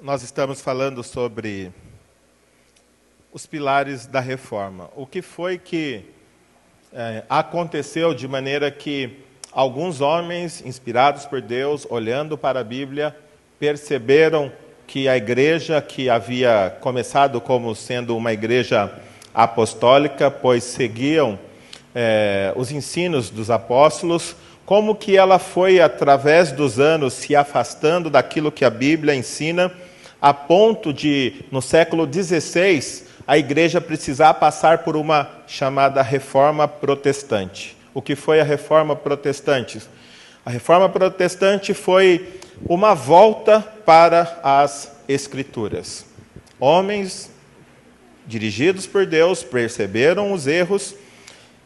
nós estamos falando sobre os pilares da reforma. O que foi que aconteceu de maneira que alguns homens, inspirados por Deus, olhando para a Bíblia, perceberam que a igreja que havia começado como sendo uma igreja apostólica, pois seguiam os ensinos dos apóstolos, como que ela foi, através dos anos, se afastando daquilo que a Bíblia ensina, a ponto de, no século XVI, a igreja precisar passar por uma chamada Reforma Protestante. O que foi a Reforma Protestante? A Reforma Protestante foi uma volta para as Escrituras. Homens dirigidos por Deus perceberam os erros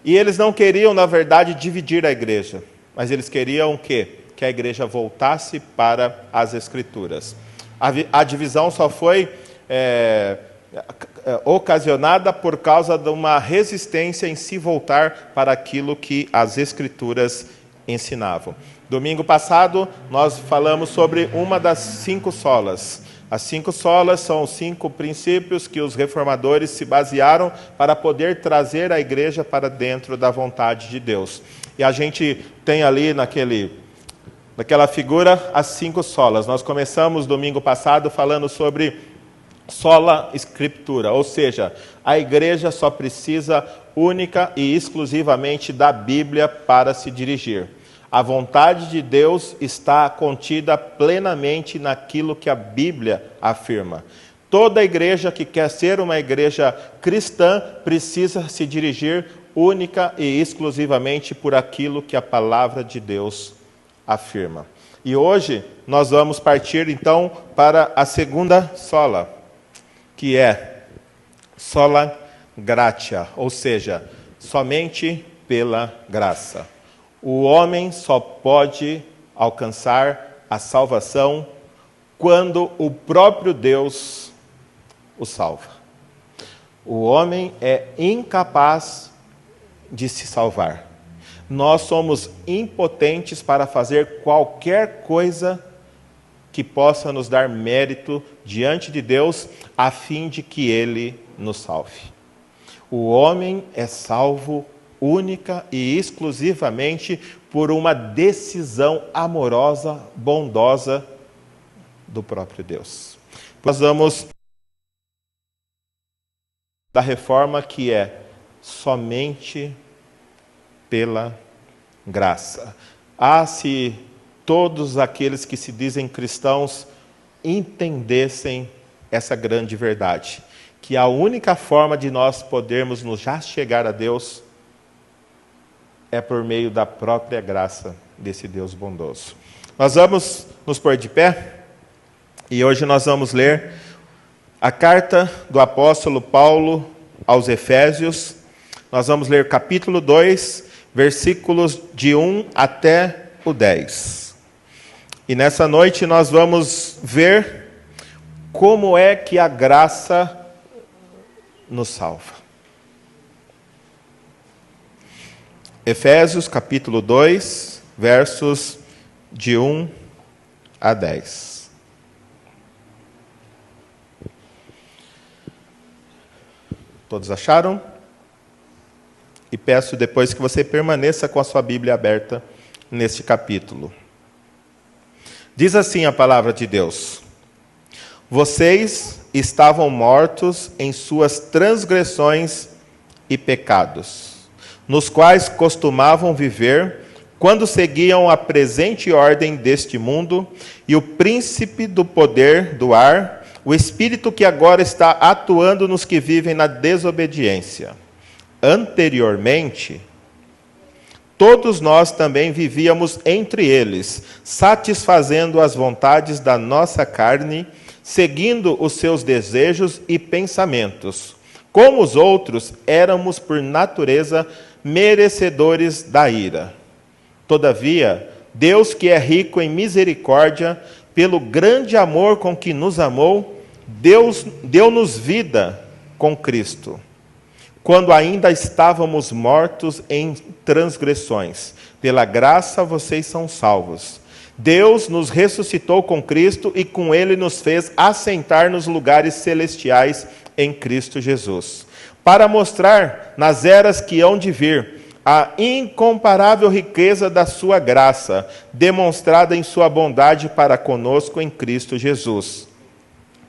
e eles não queriam, na verdade, dividir a igreja, mas eles queriam o quê? Que a igreja voltasse para as Escrituras. A divisão só foi ocasionada por causa de uma resistência em se voltar para aquilo que as Escrituras ensinavam. Domingo passado, nós falamos sobre uma das 5 solas. As 5 solas são os 5 princípios que os reformadores se basearam para poder trazer a igreja para dentro da vontade de Deus. E a gente tem ali naquela figura as 5 solas. Nós começamos domingo passado falando sobre sola escritura, ou seja, a igreja só precisa única e exclusivamente da Bíblia para se dirigir. A vontade de Deus está contida plenamente naquilo que a Bíblia afirma. Toda igreja que quer ser uma igreja cristã precisa se dirigir única e exclusivamente por aquilo que a palavra de Deus afirma. E hoje nós vamos partir então para a segunda sola, que é sola gratia, ou seja, somente pela graça. O homem só pode alcançar a salvação quando o próprio Deus o salva. O homem é incapaz de se salvar. Nós somos impotentes para fazer qualquer coisa que possa nos dar mérito diante de Deus, a fim de que Ele nos salve. O homem é salvo única e exclusivamente por uma decisão amorosa, bondosa do próprio Deus. Nós vamos da reforma que é somente pela graça. Se todos aqueles que se dizem cristãos entendessem essa grande verdade, que a única forma de nós podermos nos já chegar a Deus é por meio da própria graça desse Deus bondoso. Nós vamos nos pôr de pé e hoje nós vamos ler a carta do apóstolo Paulo aos Efésios. Nós vamos ler capítulo 2, versículos de 1 até o 10. E nessa noite nós vamos ver como é que a graça nos salva. Efésios capítulo 2, versos de 1 a 10. Todos acharam? E peço depois que você permaneça com a sua Bíblia aberta neste capítulo. Diz assim a palavra de Deus: vocês estavam mortos em suas transgressões e pecados, nos quais costumavam viver, quando seguiam a presente ordem deste mundo, e o príncipe do poder do ar, o espírito que agora está atuando nos que vivem na desobediência. Anteriormente, todos nós também vivíamos entre eles, satisfazendo as vontades da nossa carne, seguindo os seus desejos e pensamentos. Como os outros, éramos por natureza merecedores da ira. Todavia, Deus, que é rico em misericórdia, pelo grande amor com que nos amou, deu-nos vida com Cristo, quando ainda estávamos mortos em transgressões. Pela graça vocês são salvos. Deus nos ressuscitou com Cristo e com Ele nos fez assentar nos lugares celestiais em Cristo Jesus, para mostrar nas eras que hão de vir a incomparável riqueza da sua graça, demonstrada em sua bondade para conosco em Cristo Jesus.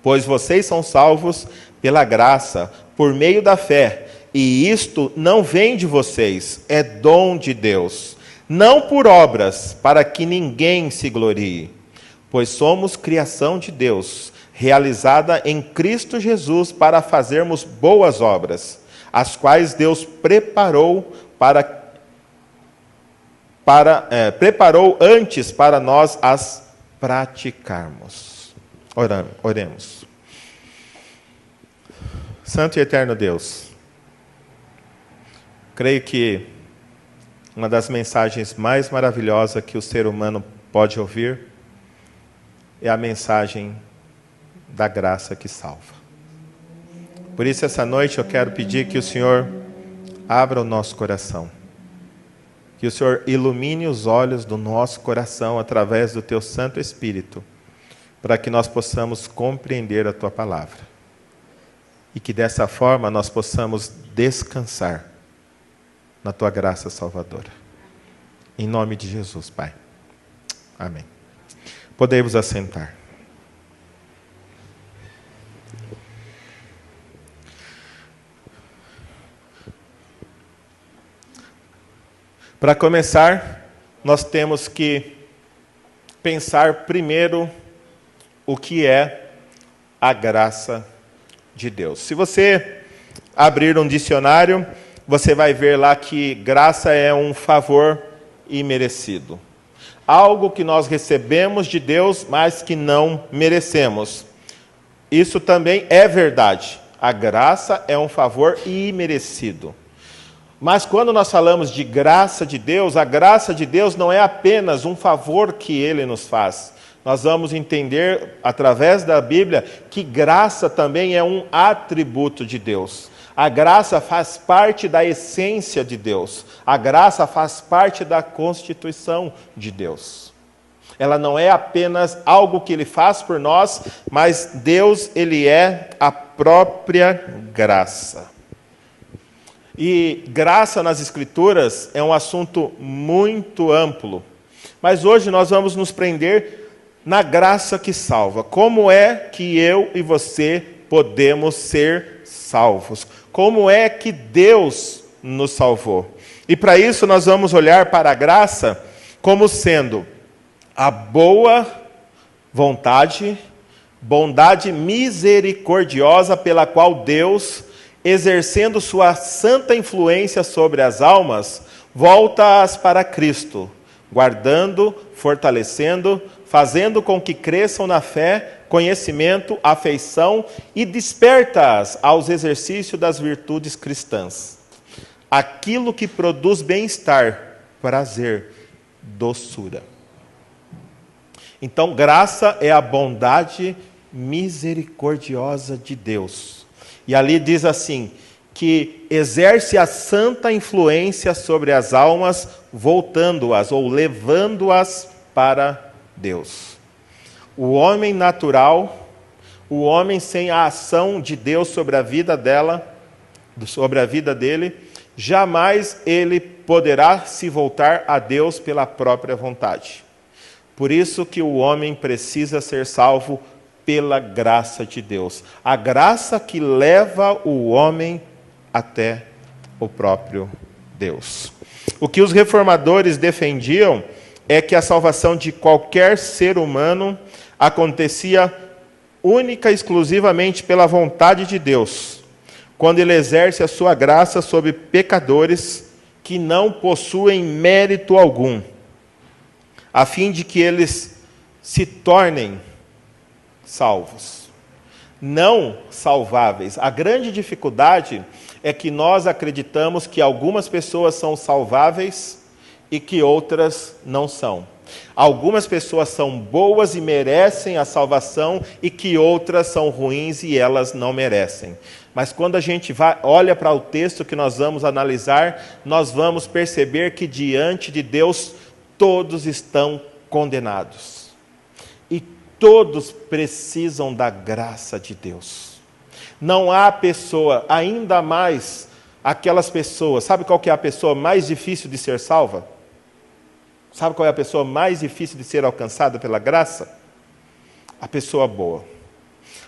Pois vocês são salvos pela graça, por meio da fé, e isto não vem de vocês, é dom de Deus, não por obras, para que ninguém se glorie, pois somos criação de Deus, realizada em Cristo Jesus para fazermos boas obras, as quais Deus preparou preparou antes para nós as praticarmos. Oremos. Santo e eterno Deus, creio que uma das mensagens mais maravilhosas que o ser humano pode ouvir é a mensagem da graça que salva. Por isso, essa noite eu quero pedir que o Senhor abra o nosso coração, que o Senhor ilumine os olhos do nosso coração através do Teu Santo Espírito, para que nós possamos compreender a Tua palavra. E que dessa forma nós possamos descansar na Tua graça salvadora. Em nome de Jesus, Pai. Amém. Podemos assentar. Para começar, nós temos que pensar primeiro o que é a graça de Deus. Se você abrir um dicionário, você vai ver lá que graça é um favor imerecido. Algo que nós recebemos de Deus, mas que não merecemos. Isso também é verdade. A graça é um favor imerecido. Mas quando nós falamos de graça de Deus, a graça de Deus não é apenas um favor que Ele nos faz. Nós vamos entender, através da Bíblia, que graça também é um atributo de Deus. A graça faz parte da essência de Deus. A graça faz parte da constituição de Deus. Ela não é apenas algo que Ele faz por nós, mas Deus, Ele é a própria graça. E graça nas Escrituras é um assunto muito amplo. Mas hoje nós vamos nos prender na graça que salva. Como é que eu e você podemos ser salvos? Como é que Deus nos salvou? E para isso nós vamos olhar para a graça como sendo a boa vontade, bondade misericordiosa pela qual Deus, exercendo sua santa influência sobre as almas, volta-as para Cristo, guardando, fortalecendo, fazendo com que cresçam na fé, conhecimento, afeição e desperta-as aos exercícios das virtudes cristãs. Aquilo que produz bem-estar, prazer, doçura. Então, graça é a bondade misericordiosa de Deus. E ali diz assim, que exerce a santa influência sobre as almas, voltando-as ou levando-as para Deus. O homem natural, o homem sem a ação de Deus sobre a vida dela, sobre a vida dele, jamais ele poderá se voltar a Deus pela própria vontade. Por isso que o homem precisa ser salvo pela graça de Deus. A graça que leva o homem até o próprio Deus. O que os reformadores defendiam é que a salvação de qualquer ser humano acontecia única e exclusivamente pela vontade de Deus, quando Ele exerce a sua graça sobre pecadores que não possuem mérito algum, a fim de que eles se tornem salvos, não salváveis. A grande dificuldade é que nós acreditamos que algumas pessoas são salváveis e que outras não são. Algumas pessoas são boas e merecem a salvação e que outras são ruins e elas não merecem. Mas quando a gente olha para o texto que nós vamos analisar, nós vamos perceber que diante de Deus todos estão condenados. E todos precisam da graça de Deus. Não há pessoa, ainda mais aquelas pessoas, sabe qual que é a pessoa mais difícil de ser salva? Sabe qual é a pessoa mais difícil de ser alcançada pela graça? A pessoa boa.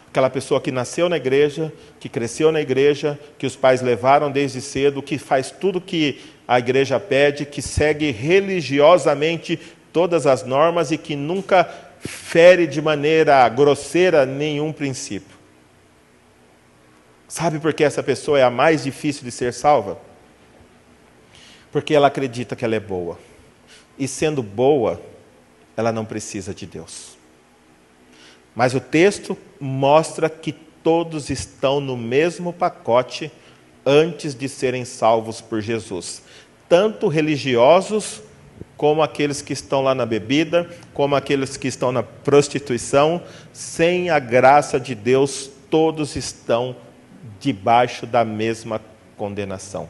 Aquela pessoa que nasceu na igreja, que cresceu na igreja, que os pais levaram desde cedo, que faz tudo que a igreja pede, que segue religiosamente todas as normas e que nunca fere de maneira grosseira nenhum princípio. Sabe por que essa pessoa é a mais difícil de ser salva? Porque ela acredita que ela é boa. E sendo boa, ela não precisa de Deus. Mas o texto mostra que todos estão no mesmo pacote antes de serem salvos por Jesus. Tanto religiosos, como aqueles que estão lá na bebida, como aqueles que estão na prostituição. Sem a graça de Deus, todos estão debaixo da mesma condenação.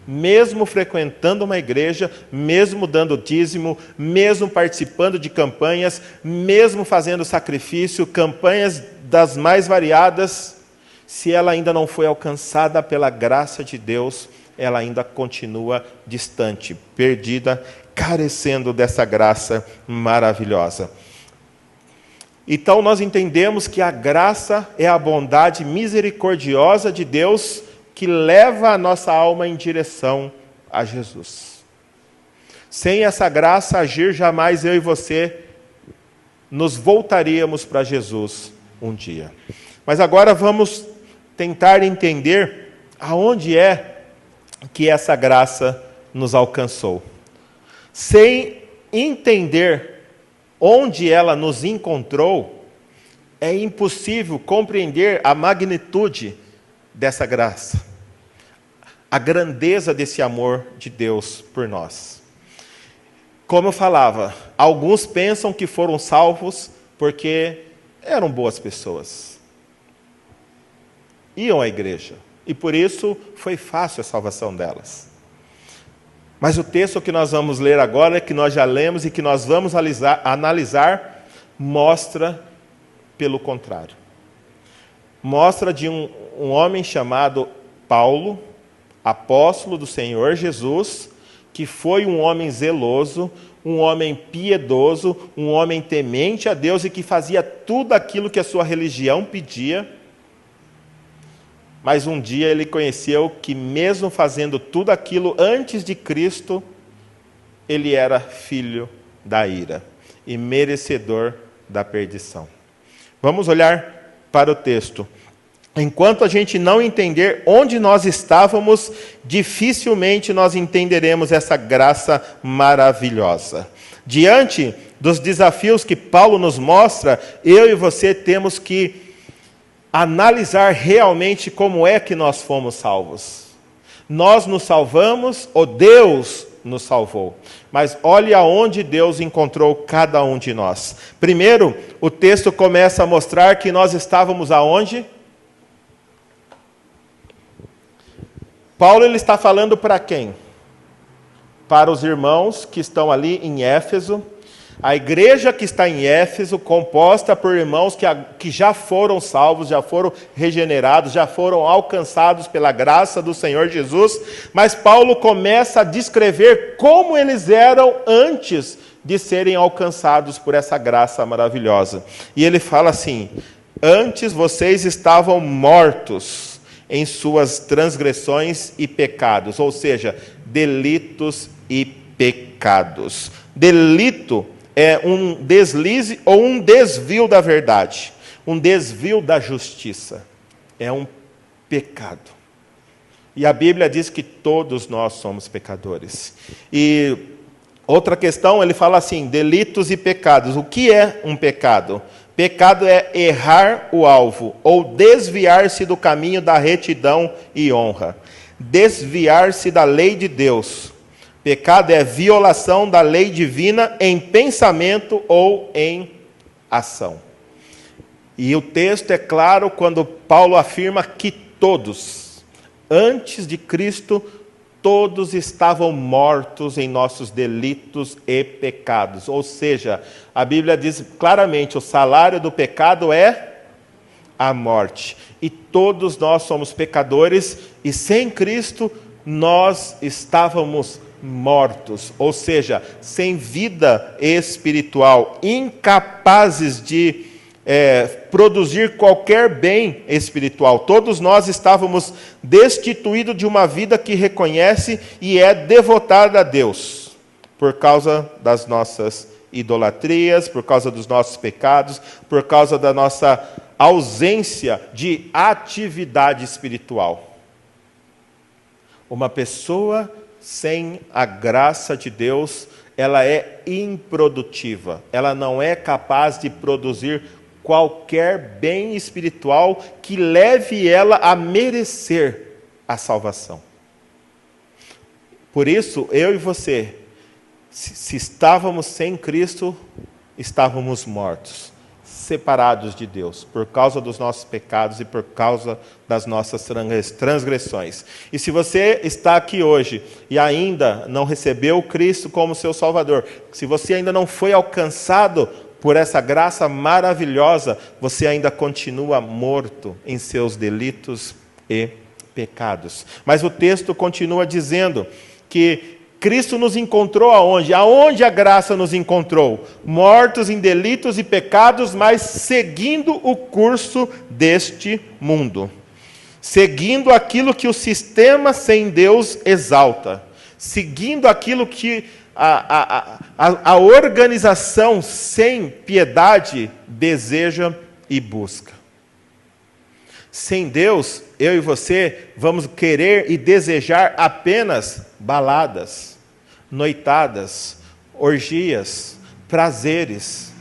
Mesmo frequentando uma igreja, mesmo dando dízimo, mesmo participando de campanhas, mesmo fazendo sacrifício, campanhas das mais variadas, se ela ainda não foi alcançada pela graça de Deus, ela ainda continua distante, perdida, carecendo dessa graça maravilhosa. Então nós entendemos que a graça é a bondade misericordiosa de Deus que leva a nossa alma em direção a Jesus. Sem essa graça agir, jamais eu e você nos voltaríamos para Jesus um dia. Mas agora vamos tentar entender aonde é que essa graça nos alcançou. Sem entender onde ela nos encontrou, é impossível compreender a magnitude dessa graça, a grandeza desse amor de Deus por nós. Como eu falava, alguns pensam que foram salvos porque eram boas pessoas, iam à igreja, e por isso foi fácil a salvação delas. Mas o texto que nós vamos ler agora, que nós já lemos e que nós vamos analisar, mostra pelo contrário. Mostra de um homem chamado Paulo, apóstolo do Senhor Jesus, que foi um homem zeloso, um homem piedoso, um homem temente a Deus e que fazia tudo aquilo que a sua religião pedia. Mas um dia ele conheceu que mesmo fazendo tudo aquilo antes de Cristo, ele era filho da ira e merecedor da perdição. Vamos olhar para o texto. Enquanto a gente não entender onde nós estávamos, dificilmente nós entenderemos essa graça maravilhosa. Diante dos desafios que Paulo nos mostra, eu e você temos que analisar realmente como é que nós fomos salvos. Nós nos salvamos ou Deus nos salvou? Mas olhe aonde Deus encontrou cada um de nós. Primeiro, o texto começa a mostrar que nós estávamos aonde? Paulo ele está falando para quem? Para os irmãos que estão ali em Éfeso. A igreja que está em Éfeso, composta por irmãos que já foram salvos, já foram regenerados, já foram alcançados pela graça do Senhor Jesus. Mas Paulo começa a descrever como eles eram antes de serem alcançados por essa graça maravilhosa. E ele fala assim: antes vocês estavam mortos em suas transgressões e pecados, ou seja, delitos e pecados. Delito é um deslize ou um desvio da verdade, um desvio da justiça. É um pecado. E a Bíblia diz que todos nós somos pecadores. E outra questão, ele fala assim, delitos e pecados. O que é um pecado? Pecado é errar o alvo, ou desviar-se do caminho da retidão e honra. Desviar-se da lei de Deus. Pecado é violação da lei divina em pensamento ou em ação. E o texto é claro quando Paulo afirma que todos, antes de Cristo, todos estavam mortos em nossos delitos e pecados. Ou seja, a Bíblia diz claramente, o salário do pecado é a morte. E todos nós somos pecadores, e sem Cristo nós estávamos mortos. Ou seja, sem vida espiritual, incapazes de produzir qualquer bem espiritual. Todos nós estávamos destituídos de uma vida que reconhece e é devotada a Deus, por causa das nossas idolatrias, por causa dos nossos pecados, por causa da nossa ausência de atividade espiritual. Uma pessoa sem a graça de Deus, ela é improdutiva, ela não é capaz de produzir qualquer bem espiritual que leve ela a merecer a salvação. Por isso, eu e você, se estávamos sem Cristo, estávamos mortos, separados de Deus, por causa dos nossos pecados e por causa das nossas transgressões. E se você está aqui hoje e ainda não recebeu Cristo como seu Salvador, se você ainda não foi alcançado por essa graça maravilhosa, você ainda continua morto em seus delitos e pecados. Mas o texto continua dizendo que Cristo nos encontrou aonde? Aonde a graça nos encontrou? Mortos em delitos e pecados, mas seguindo o curso deste mundo. Seguindo aquilo que o sistema sem Deus exalta. Seguindo aquilo que a organização sem piedade deseja e busca. Sem Deus, eu e você vamos querer e desejar apenas baladas, noitadas, orgias, prazeres,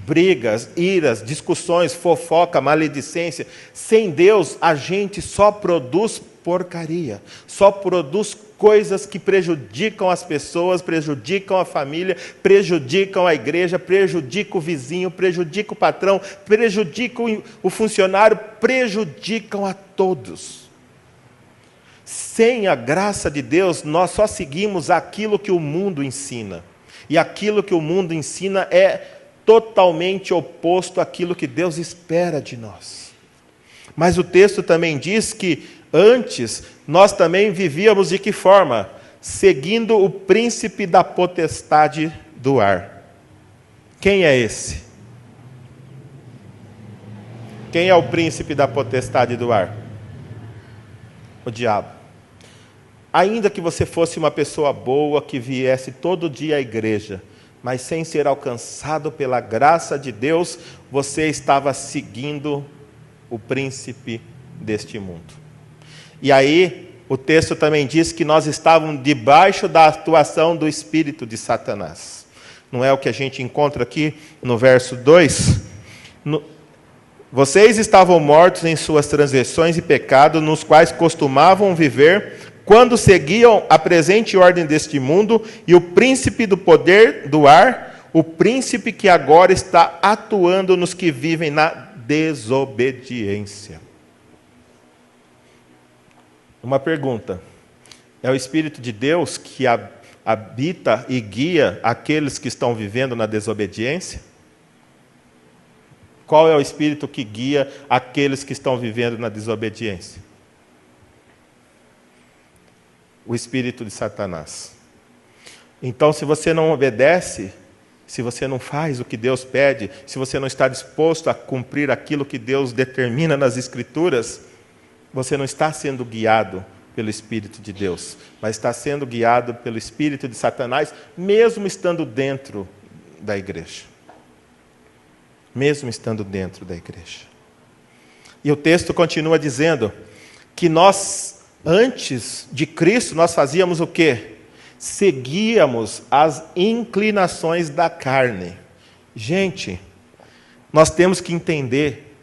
brigas, iras, discussões, fofoca, maledicência. Sem Deus, a gente só produz porcaria, só produz coisas que prejudicam as pessoas, prejudicam a família, prejudicam a igreja, prejudicam o vizinho, prejudicam o patrão, prejudicam o funcionário, prejudicam a todos. Sem a graça de Deus, nós só seguimos aquilo que o mundo ensina. E aquilo que o mundo ensina é totalmente oposto àquilo que Deus espera de nós. Mas o texto também diz que antes, nós também vivíamos de que forma? Seguindo o príncipe da potestade do ar. Quem é esse? Quem é o príncipe da potestade do ar? O diabo. Ainda que você fosse uma pessoa boa, que viesse todo dia à igreja, mas sem ser alcançado pela graça de Deus, você estava seguindo o príncipe deste mundo. E aí, o texto também diz que nós estávamos debaixo da atuação do espírito de Satanás. Não é o que a gente encontra aqui no verso 2? Vocês estavam mortos em suas transgressões e pecados, nos quais costumavam viver, quando seguiam a presente ordem deste mundo, e o príncipe do poder do ar, o príncipe que agora está atuando nos que vivem na desobediência. Uma pergunta: é o Espírito de Deus que habita e guia aqueles que estão vivendo na desobediência? Qual é o Espírito que guia aqueles que estão vivendo na desobediência? O Espírito de Satanás. Então, se você não obedece, se você não faz o que Deus pede, se você não está disposto a cumprir aquilo que Deus determina nas Escrituras, você não está sendo guiado pelo Espírito de Deus, mas está sendo guiado pelo Espírito de Satanás, mesmo estando dentro da igreja. Mesmo estando dentro da igreja. E o texto continua dizendo que nós, antes de Cristo, nós fazíamos o quê? Seguíamos as inclinações da carne. Gente, nós temos que entender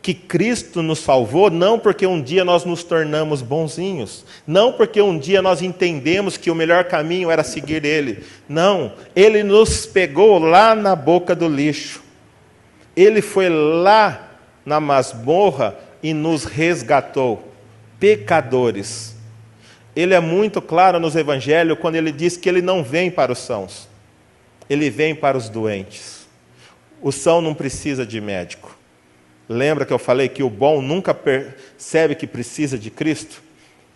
que Cristo nos salvou não porque um dia nós nos tornamos bonzinhos, não porque um dia nós entendemos que o melhor caminho era seguir Ele. Não, Ele nos pegou lá na boca do lixo. Ele foi lá na masmorra e nos resgatou, pecadores. Ele é muito claro nos evangelhos quando ele diz que ele não vem para os sãos, ele vem para os doentes. O são não precisa de médico. Lembra que eu falei que o bom nunca percebe que precisa de Cristo?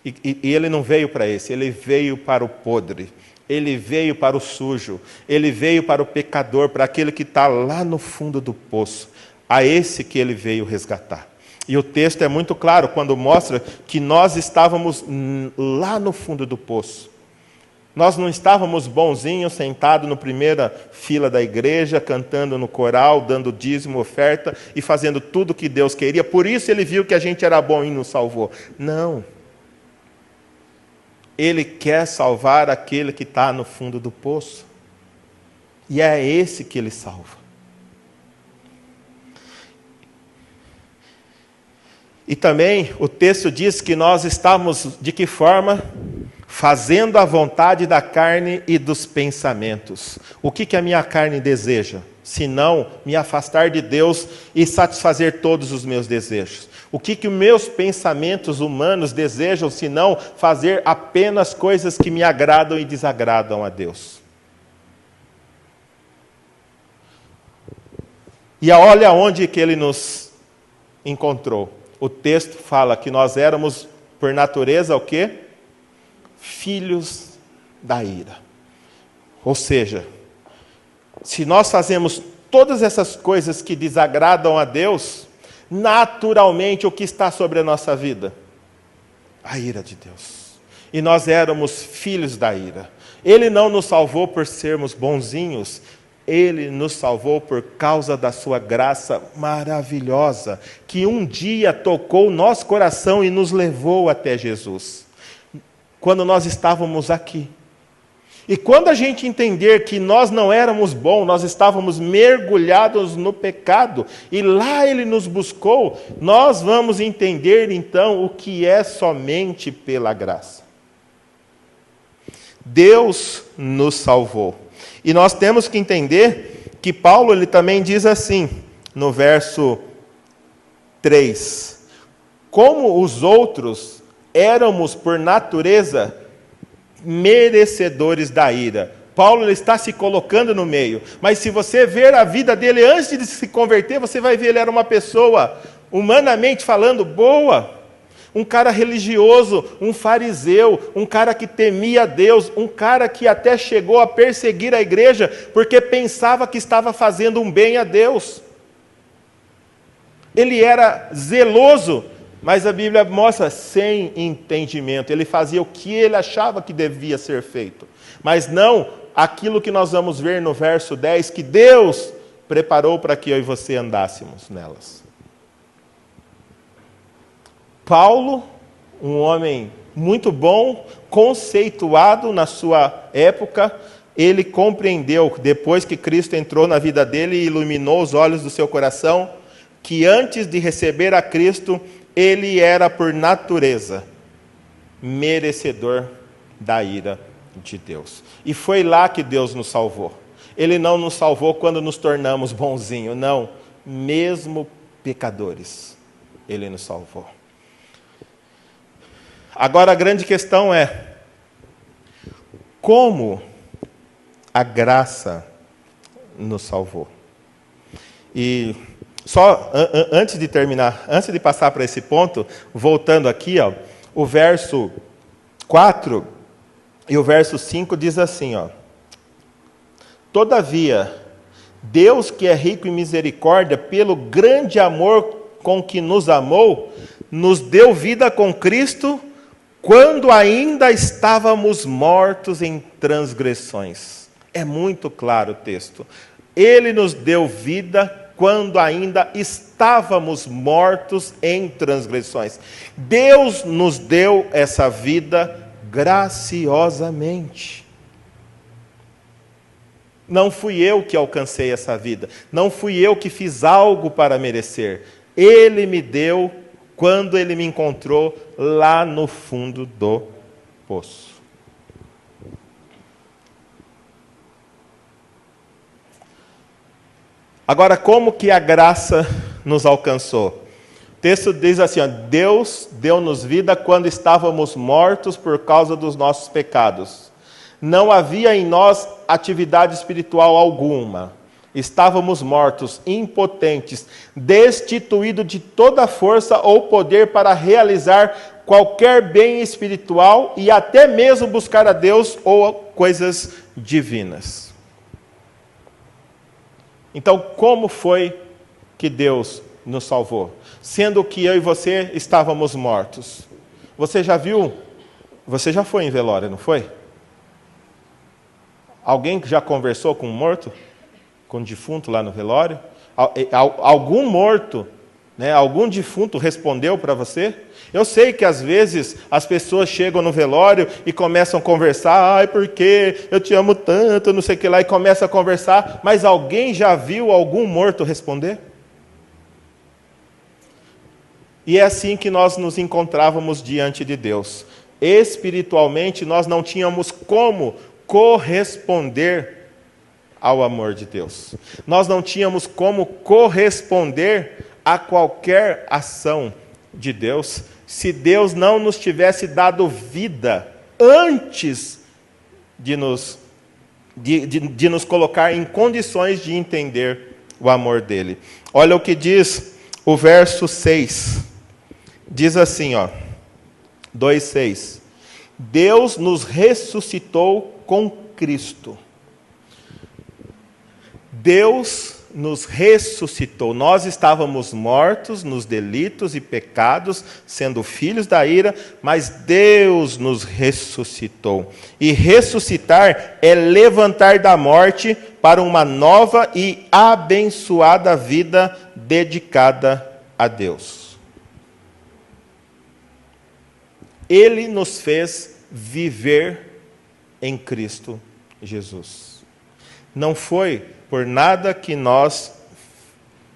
E ele não veio para esse, ele veio para o podre, ele veio para o sujo, ele veio para o pecador, para aquele que está lá no fundo do poço. A esse que ele veio resgatar. E o texto é muito claro quando mostra que nós estávamos lá no fundo do poço. Nós não estávamos bonzinhos, sentados na primeira fila da igreja, cantando no coral, dando dízimo, oferta e fazendo tudo o que Deus queria. Por isso ele viu que a gente era bom e nos salvou. Não. Ele quer salvar aquele que está no fundo do poço. E é esse que ele salva. E também o texto diz que nós estamos, de que forma? Fazendo a vontade da carne e dos pensamentos. O que a minha carne deseja? Senão me afastar de Deus e satisfazer todos os meus desejos. O que os meus pensamentos humanos desejam, senão fazer apenas coisas que me agradam e desagradam a Deus? E olha onde que ele nos encontrou. O texto fala que nós éramos, por natureza, o quê? Filhos da ira. Ou seja, se nós fazemos todas essas coisas que desagradam a Deus, naturalmente o que está sobre a nossa vida? A ira de Deus. E nós éramos filhos da ira. Ele não nos salvou por sermos bonzinhos, Ele nos salvou por causa da sua graça maravilhosa, que um dia tocou o nosso coração e nos levou até Jesus, quando nós estávamos aqui. E quando a gente entender que nós não éramos bons, nós estávamos mergulhados no pecado, e lá Ele nos buscou, nós vamos entender então o que é somente pela graça. Deus nos salvou. E nós temos que entender que Paulo ele também diz assim, no verso 3, como os outros éramos por natureza merecedores da ira. Paulo ele está se colocando no meio, mas se você ver a vida dele antes de se converter, você vai ver ele era uma pessoa, humanamente falando, boa. Um cara religioso, um fariseu, um cara que temia Deus, um cara que até chegou a perseguir a igreja, porque pensava que estava fazendo um bem a Deus. Ele era zeloso, mas a Bíblia mostra sem entendimento. Ele fazia o que ele achava que devia ser feito, mas não aquilo que nós vamos ver no verso 10, que Deus preparou para que eu e você andássemos nelas. Paulo, um homem muito bom, conceituado na sua época, ele compreendeu, depois que Cristo entrou na vida dele e iluminou os olhos do seu coração, que antes de receber a Cristo, ele era por natureza merecedor da ira de Deus. E foi lá que Deus nos salvou. Ele não nos salvou quando nos tornamos bonzinhos, não. Mesmo pecadores, Ele nos salvou. Agora a grande questão é, como a graça nos salvou? E só antes de terminar, antes de passar para esse ponto, voltando aqui, ó, o verso 4 e o verso 5 diz assim, ó: todavia, Deus que é rico em misericórdia, pelo grande amor com que nos amou, nos deu vida com Cristo, quando ainda estávamos mortos em transgressões. É muito claro o texto. Ele nos deu vida quando ainda estávamos mortos em transgressões. Deus nos deu essa vida graciosamente. Não fui eu que alcancei essa vida. Não fui eu que fiz algo para merecer. Ele me deu quando Ele me encontrou lá no fundo do poço. Agora, como que a graça nos alcançou? texto diz assim, ó, Deus deu-nos vida quando estávamos mortos por causa dos nossos pecados. Não havia em nós atividade espiritual alguma. Estávamos mortos, impotentes, destituídos de toda força ou poder para realizar qualquer bem espiritual e até mesmo buscar a Deus ou coisas divinas. Então, como foi que Deus nos salvou? Sendo que eu e você estávamos mortos. Você já viu? Você já foi em velório, não foi? Alguém já conversou com um morto? Com um defunto lá no velório? Algum morto, né, algum defunto respondeu para você? Eu sei que às vezes as pessoas chegam no velório e começam a conversar, ai, porque eu te amo tanto, não sei o que lá, e começa a conversar, mas alguém já viu algum morto responder? E é assim que nós nos encontrávamos diante de Deus. Espiritualmente, nós não tínhamos como corresponder ao amor de Deus. Nós não tínhamos como corresponder a qualquer ação de Deus, se Deus não nos tivesse dado vida antes de nos colocar em condições de entender o amor dele. Olha o que diz o verso 6. Diz assim, ó, 2:6. Deus nos ressuscitou com Cristo. Deus nos ressuscitou. Nós estávamos mortos nos delitos e pecados, sendo filhos da ira, mas Deus nos ressuscitou. E ressuscitar é levantar da morte para uma nova e abençoada vida dedicada a Deus. Ele nos fez viver em Cristo Jesus. Não foi por nada que nós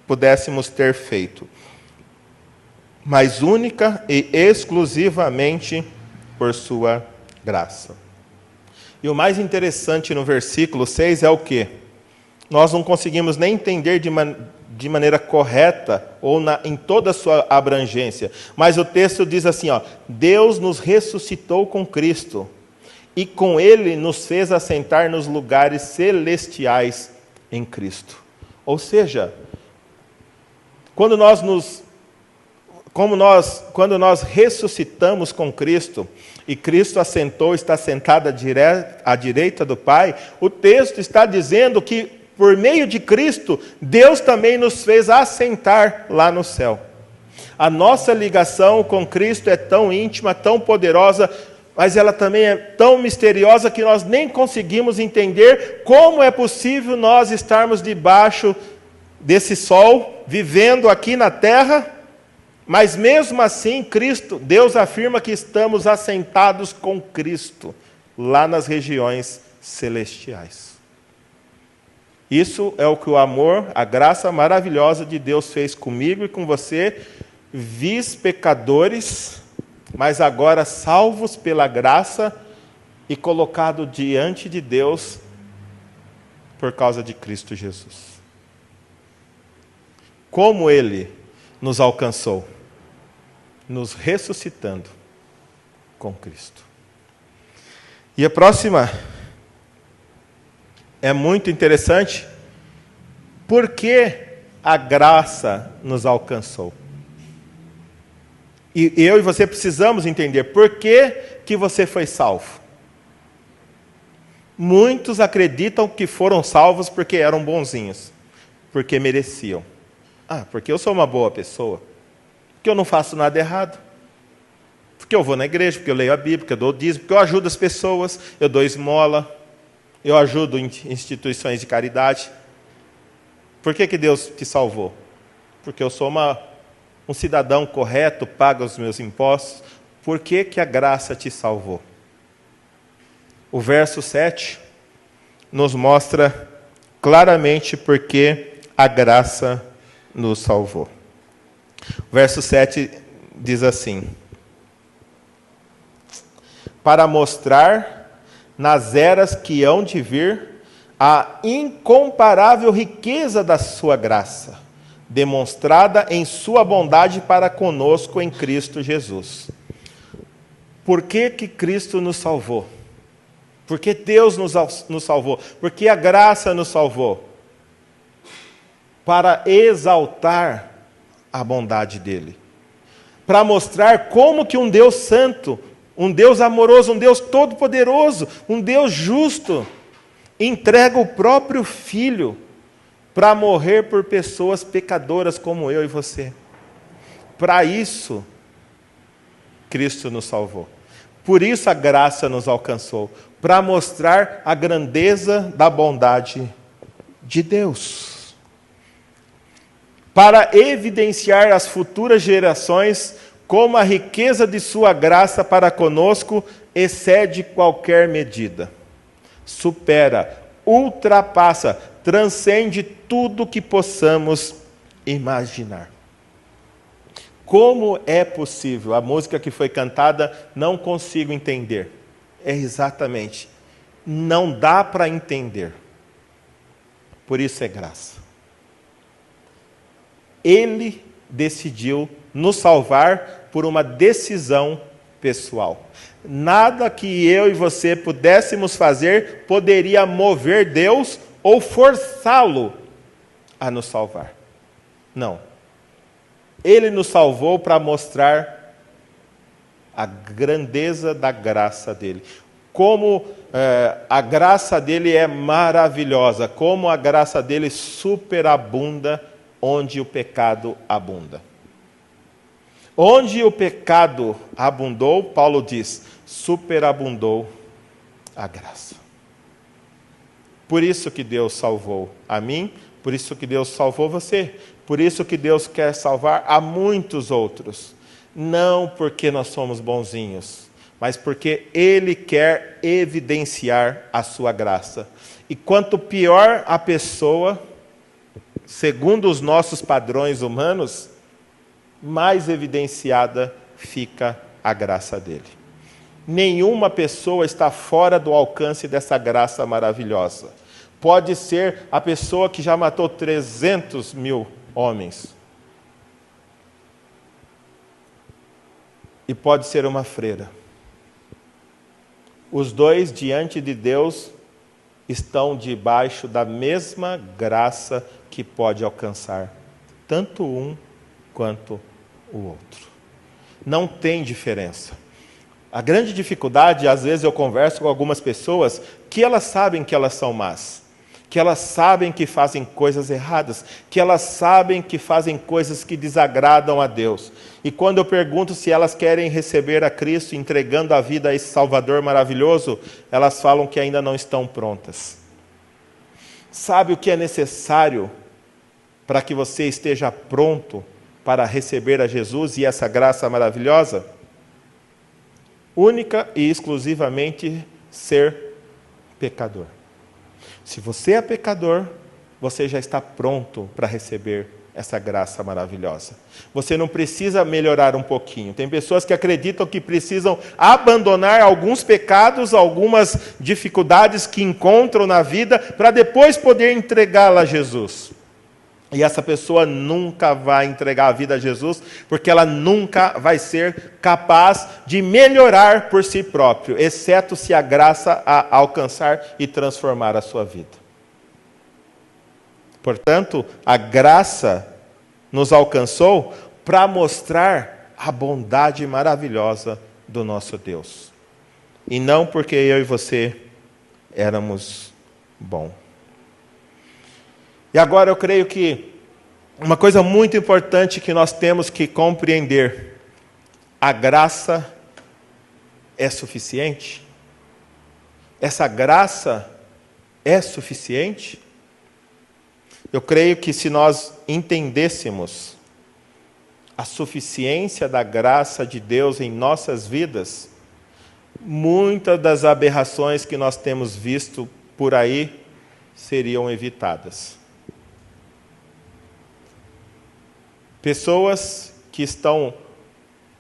pudéssemos ter feito, mas única e exclusivamente por sua graça. E o mais interessante no versículo 6 é o quê? Nós não conseguimos nem entender de maneira correta ou em toda a sua abrangência, mas o texto diz assim, ó, Deus nos ressuscitou com Cristo e com Ele nos fez assentar nos lugares celestiais em Cristo. Ou seja, quando nós ressuscitamos com Cristo, e Cristo assentou, está sentado à direita do Pai, o texto está dizendo que, por meio de Cristo, Deus também nos fez assentar lá no céu. A nossa ligação com Cristo é tão íntima, tão poderosa, mas ela também é tão misteriosa que nós nem conseguimos entender como é possível nós estarmos debaixo desse sol, vivendo aqui na terra, mas mesmo assim, Deus afirma que estamos assentados com Cristo, lá nas regiões celestiais. Isso é o que o amor, a graça maravilhosa de Deus fez comigo e com você, vis pecadores, mas agora salvos pela graça e colocados diante de Deus por causa de Cristo Jesus. Como Ele nos alcançou? Nos ressuscitando com Cristo. E a próxima é muito interessante. Por que a graça nos alcançou? E eu e você precisamos entender por que você foi salvo. Muitos acreditam que foram salvos porque eram bonzinhos, porque mereciam. Porque eu sou uma boa pessoa, porque eu não faço nada errado, porque eu vou na igreja, porque eu leio a Bíblia, porque eu dou dízimo, porque eu ajudo as pessoas, eu dou esmola, eu ajudo instituições de caridade. Por que Deus te salvou? Porque eu sou um cidadão correto, paga os meus impostos. Por que a graça te salvou? O verso 7 nos mostra claramente por que a graça nos salvou. O verso 7 diz assim: para mostrar nas eras que hão de vir a incomparável riqueza da sua graça, demonstrada em sua bondade para conosco em Cristo Jesus. Por que Cristo nos salvou? Por que Deus nos salvou? Por que a graça nos salvou? Para exaltar a bondade dele. Para mostrar como que um Deus santo, um Deus amoroso, um Deus todo-poderoso, um Deus justo, entrega o próprio Filho para morrer por pessoas pecadoras como eu e você. Para isso, Cristo nos salvou. Por isso a graça nos alcançou, para mostrar a grandeza da bondade de Deus. Para evidenciar às futuras gerações como a riqueza de sua graça para conosco excede qualquer medida. Supera, ultrapassa, transcende tudo que possamos imaginar. Como é possível? A música que foi cantada, não consigo entender. É exatamente, não dá para entender. Por isso é graça. Ele decidiu nos salvar por uma decisão pessoal. Nada que eu e você pudéssemos fazer poderia mover Deus ou forçá-lo a nos salvar. Não. Ele nos salvou para mostrar a grandeza da graça dele. Como a graça dele é maravilhosa, como a graça dele superabunda onde o pecado abunda. Onde o pecado abundou, Paulo diz, superabundou a graça. Por isso que Deus salvou a mim, por isso que Deus salvou você, por isso que Deus quer salvar a muitos outros. Não porque nós somos bonzinhos, mas porque Ele quer evidenciar a sua graça. E quanto pior a pessoa, segundo os nossos padrões humanos, mais evidenciada fica a graça dele. Nenhuma pessoa está fora do alcance dessa graça maravilhosa. Pode ser a pessoa que já matou 300 mil homens. E pode ser uma freira. Os dois, diante de Deus, estão debaixo da mesma graça que pode alcançar tanto um quanto o outro. Não tem diferença. A grande dificuldade, às vezes eu converso com algumas pessoas que elas sabem que elas são más, que elas sabem que fazem coisas erradas, que elas sabem que fazem coisas que desagradam a Deus. E quando eu pergunto se elas querem receber a Cristo, entregando a vida a esse Salvador maravilhoso, elas falam que ainda não estão prontas. Sabe o que é necessário para que você esteja pronto para receber a Jesus e essa graça maravilhosa? Única e exclusivamente ser pecador. Se você é pecador, você já está pronto para receber essa graça maravilhosa. Você não precisa melhorar um pouquinho. Tem pessoas que acreditam que precisam abandonar alguns pecados, algumas dificuldades que encontram na vida, para depois poder entregá-la a Jesus. E essa pessoa nunca vai entregar a vida a Jesus, porque ela nunca vai ser capaz de melhorar por si próprio, exceto se a graça a alcançar e transformar a sua vida. Portanto, a graça nos alcançou para mostrar a bondade maravilhosa do nosso Deus. E não porque eu e você éramos bons. E agora eu creio que uma coisa muito importante que nós temos que compreender: a graça é suficiente? Essa graça é suficiente? Eu creio que se nós entendêssemos a suficiência da graça de Deus em nossas vidas, muitas das aberrações que nós temos visto por aí seriam evitadas. Pessoas que estão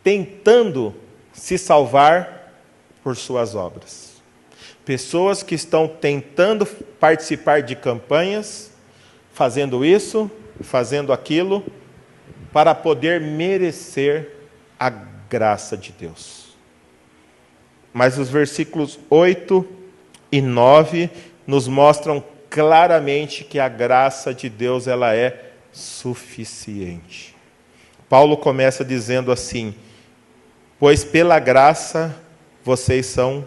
tentando se salvar por suas obras. Pessoas que estão tentando participar de campanhas, fazendo isso fazendo aquilo para poder merecer a graça de Deus. Mas os versículos 8 e 9 nos mostram claramente que a graça de Deus ela é suficiente. Paulo começa dizendo assim: pois pela graça vocês são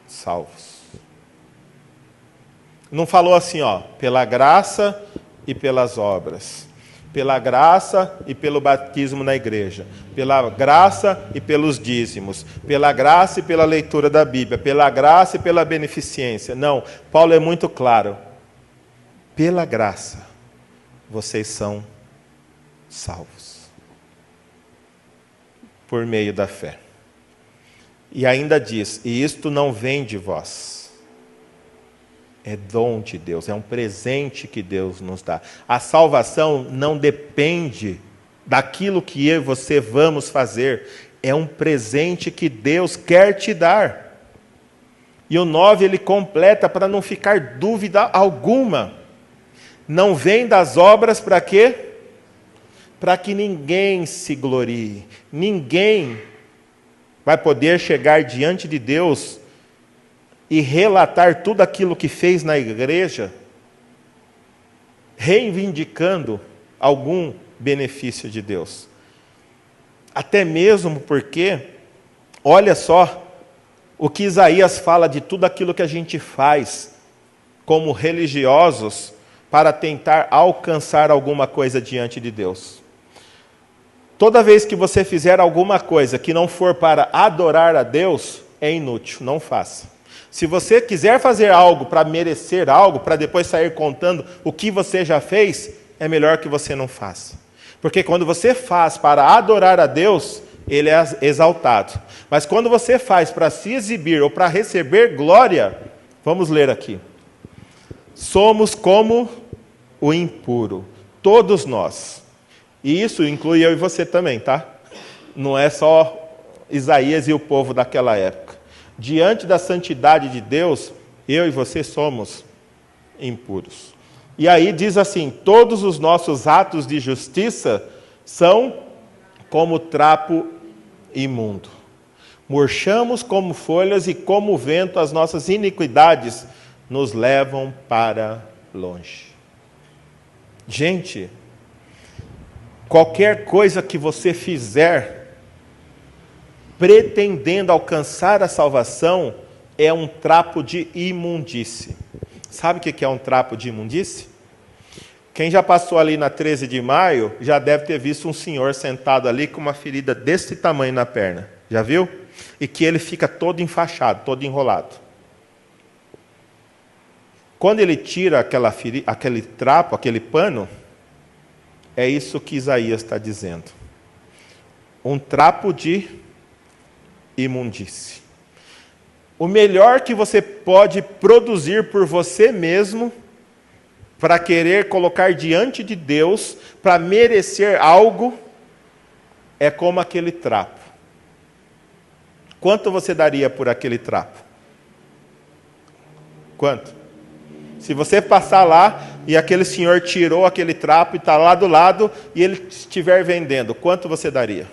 salvos. Não falou assim, pela graça e pelas obras. Pela graça e pelo batismo na igreja. Pela graça e pelos dízimos. Pela graça e pela leitura da Bíblia. Pela graça e pela beneficência. Não, Paulo é muito claro. Pela graça, vocês são salvos. Por meio da fé. E ainda diz, e isto não vem de vós. É dom de Deus, é um presente que Deus nos dá. A salvação não depende daquilo que eu e você vamos fazer. É um presente que Deus quer te dar. E o 9 ele completa para não ficar dúvida alguma. Não vem das obras para quê? Para que ninguém se glorie. Ninguém vai poder chegar diante de Deus e relatar tudo aquilo que fez na igreja, reivindicando algum benefício de Deus. Até mesmo porque, olha só, o que Isaías fala de tudo aquilo que a gente faz como religiosos para tentar alcançar alguma coisa diante de Deus. Toda vez que você fizer alguma coisa que não for para adorar a Deus, é inútil, não faça. Se você quiser fazer algo para merecer algo, para depois sair contando o que você já fez, é melhor que você não faça. Porque quando você faz para adorar a Deus, Ele é exaltado. Mas quando você faz para se exibir ou para receber glória, vamos ler aqui. Somos como o impuro, todos nós. E isso inclui eu e você também, tá? Não é só Isaías e o povo daquela época. Diante da santidade de Deus, eu e você somos impuros. E aí diz assim, todos os nossos atos de justiça são como trapo imundo. Murchamos como folhas e como o vento as nossas iniquidades nos levam para longe. Gente, qualquer coisa que você fizer pretendendo alcançar a salvação, é um trapo de imundície. Sabe o que é um trapo de imundície? Quem já passou ali na 13 de maio, já deve ter visto um senhor sentado ali com uma ferida desse tamanho na perna. Já viu? E que ele fica todo enfaixado, todo enrolado. Quando ele tira aquele trapo, aquele pano, é isso que Isaías está dizendo. Um trapo de imundície. O melhor que você pode produzir por você mesmo, para querer colocar diante de Deus, para merecer algo, é como aquele trapo. Quanto você daria por aquele trapo? Quanto? Se você passar lá e aquele senhor tirou aquele trapo e está lá do lado e ele estiver vendendo, quanto você daria?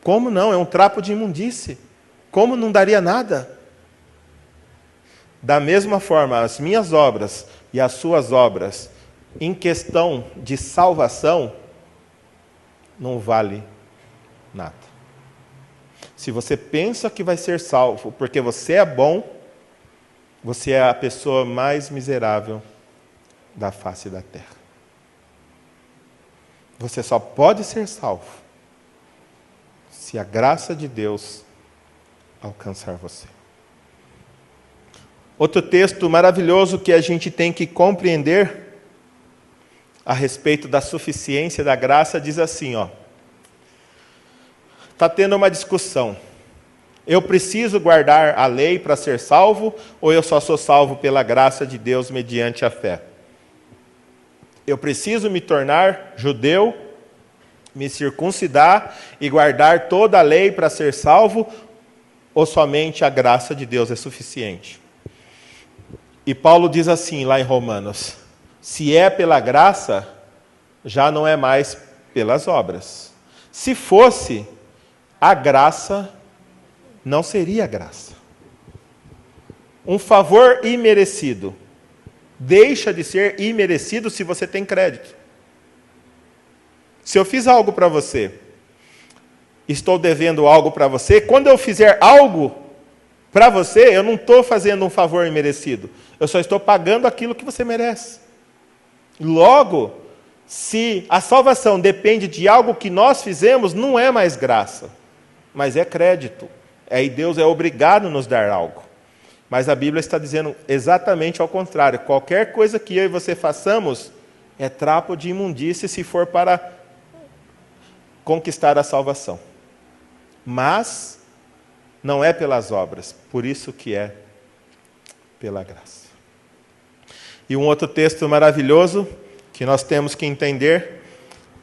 Como não? É um trapo de imundície. Como não daria nada? Da mesma forma, as minhas obras e as suas obras, em questão de salvação, não vale nada. Se você pensa que vai ser salvo porque você é bom, você é a pessoa mais miserável da face da terra. Você só pode ser salvo se a graça de Deus alcançar você. Outro texto maravilhoso que a gente tem que compreender a respeito da suficiência da graça diz assim, está tendo uma discussão. Eu preciso guardar a lei para ser salvo ou eu só sou salvo pela graça de Deus mediante a fé? Eu preciso me tornar judeu, me circuncidar e guardar toda a lei para ser salvo, ou somente a graça de Deus é suficiente? E Paulo diz assim lá em Romanos, Se é pela graça, já não é mais pelas obras. Se fosse, a graça não seria graça. Um favor imerecido deixa de ser imerecido se você tem crédito. Se eu fiz algo para você, estou devendo algo para você, quando eu fizer algo para você, eu não estou fazendo um favor imerecido. Eu só estou pagando aquilo que você merece. Logo, se a salvação depende de algo que nós fizemos, não é mais graça, mas é crédito. Aí Deus é obrigado a nos dar algo. Mas a Bíblia está dizendo exatamente ao contrário. Qualquer coisa que eu e você façamos é trapo de imundície se for para conquistar a salvação. Mas não é pelas obras, por isso que é pela graça. E um outro texto maravilhoso que nós temos que entender,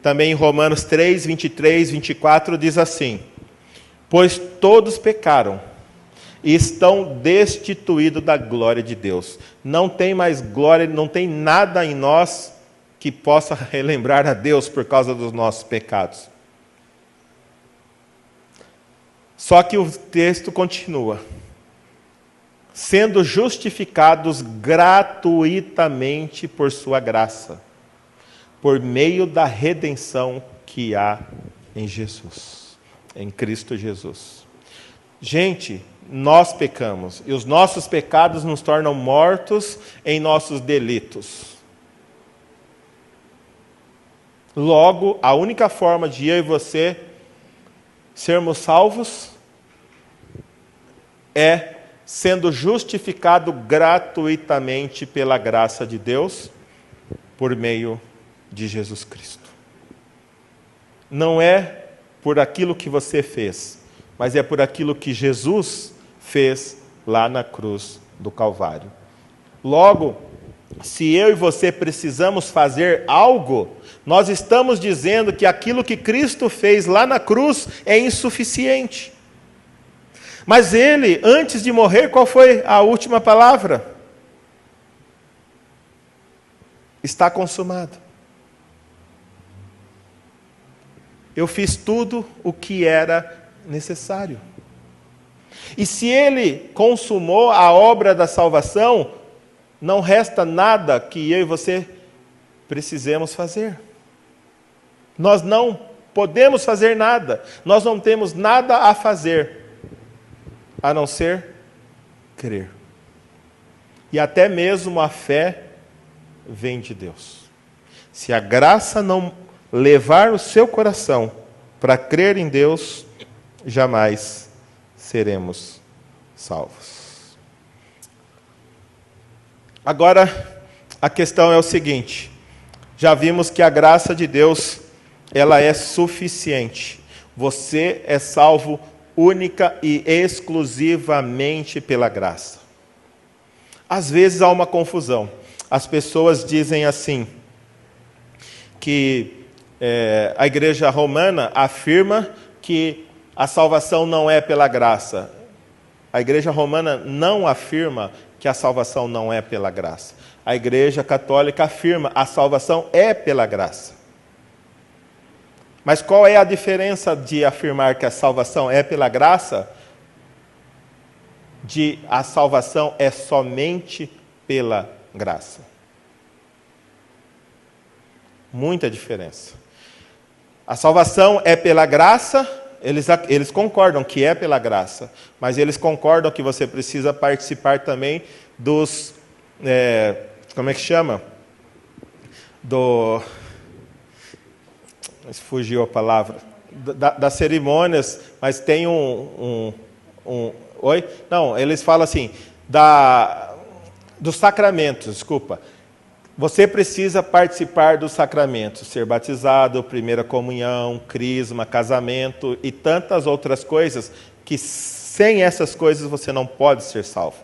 também em Romanos 3, 23, 24, diz assim: pois todos pecaram e estão destituídos da glória de Deus. Não tem mais glória, não tem nada em nós que possa relembrar a Deus por causa dos nossos pecados. Só que o texto continua: sendo justificados gratuitamente por sua graça, por meio da redenção que há em Jesus, em Cristo Jesus. Gente, nós pecamos, e os nossos pecados nos tornam mortos em nossos delitos. Logo, a única forma de eu e você sermos salvos é sendo justificado gratuitamente pela graça de Deus, por meio de Jesus Cristo. Não é por aquilo que você fez, mas é por aquilo que Jesus fez lá na cruz do Calvário. Logo, se eu e você precisamos fazer algo, nós estamos dizendo que aquilo que Cristo fez lá na cruz é insuficiente. Mas ele, antes de morrer, qual foi a última palavra? Está consumado. Eu fiz tudo o que era necessário. E se ele consumou a obra da salvação, não resta nada que eu e você precisemos fazer. Nós não podemos fazer nada. Nós não temos nada a fazer, a não ser crer. E até mesmo a fé vem de Deus. Se a graça não levar o seu coração para crer em Deus, jamais seremos salvos. Agora, a questão é o seguinte: já vimos que a graça de Deus, ela é suficiente. Você é salvo única e exclusivamente pela graça. Às vezes há uma confusão. As pessoas dizem assim, que a igreja romana afirma que a salvação não é pela graça. A igreja romana não afirma que a salvação não é pela graça. A igreja católica afirma que a salvação é pela graça. Mas qual é a diferença de afirmar que a salvação é pela graça, de a salvação é somente pela graça? Muita diferença. A salvação é pela graça, eles concordam que é pela graça, mas eles concordam que você precisa participar também dos... como é que chama? Fugiu a palavra. Das cerimônias, mas tem Oi? Não, eles falam assim, dos sacramentos, desculpa. Você precisa participar dos sacramentos, ser batizado, primeira comunhão, crisma, casamento e tantas outras coisas, que sem essas coisas você não pode ser salvo.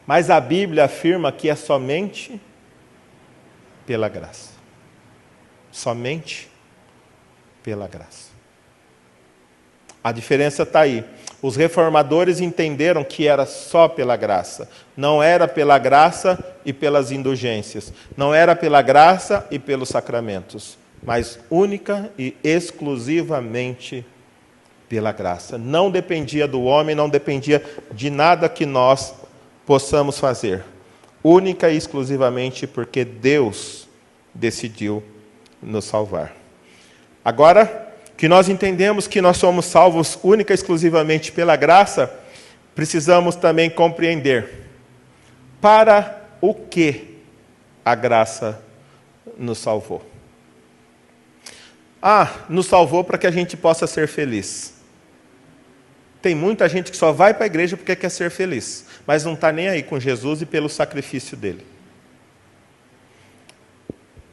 Mas a Bíblia afirma que é somente pela graça. Somente pela graça. A diferença está aí. Os reformadores entenderam que era só pela graça. Não era pela graça e pelas indulgências. Não era pela graça e pelos sacramentos. Mas única e exclusivamente pela graça. Não dependia do homem, não dependia de nada que nós possamos fazer. Única e exclusivamente porque Deus decidiu nos salvar. Agora que nós entendemos que nós somos salvos única e exclusivamente pela graça, precisamos também compreender para o que a graça nos salvou. Nos salvou para que a gente possa ser feliz. Tem muita gente que só vai para a igreja porque quer ser feliz, mas não está nem aí com Jesus e pelo sacrifício dele.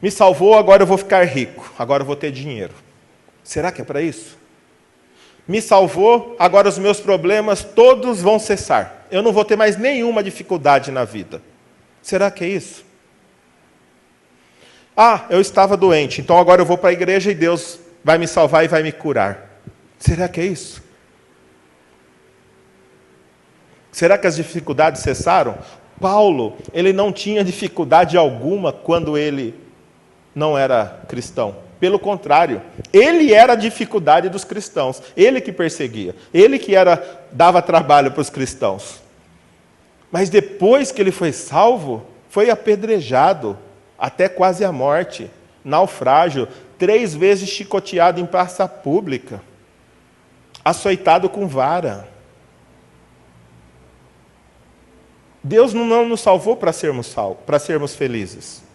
Me salvou, agora eu vou ficar rico, agora eu vou ter dinheiro. Será que é para isso? Me salvou, agora os meus problemas todos vão cessar. Eu não vou ter mais nenhuma dificuldade na vida. Será que é isso? Eu estava doente, então agora eu vou para a igreja e Deus vai me salvar e vai me curar. Será que é isso? Será que as dificuldades cessaram? Paulo, ele não tinha dificuldade alguma quando ele não era cristão. Pelo contrário, ele era a dificuldade dos cristãos. Ele que perseguia. Ele que dava trabalho para os cristãos. Mas depois que ele foi salvo, foi apedrejado, até quase a morte, naufrágio, 3 vezes chicoteado em praça pública, açoitado com vara. Deus não nos salvou para sermos felizes.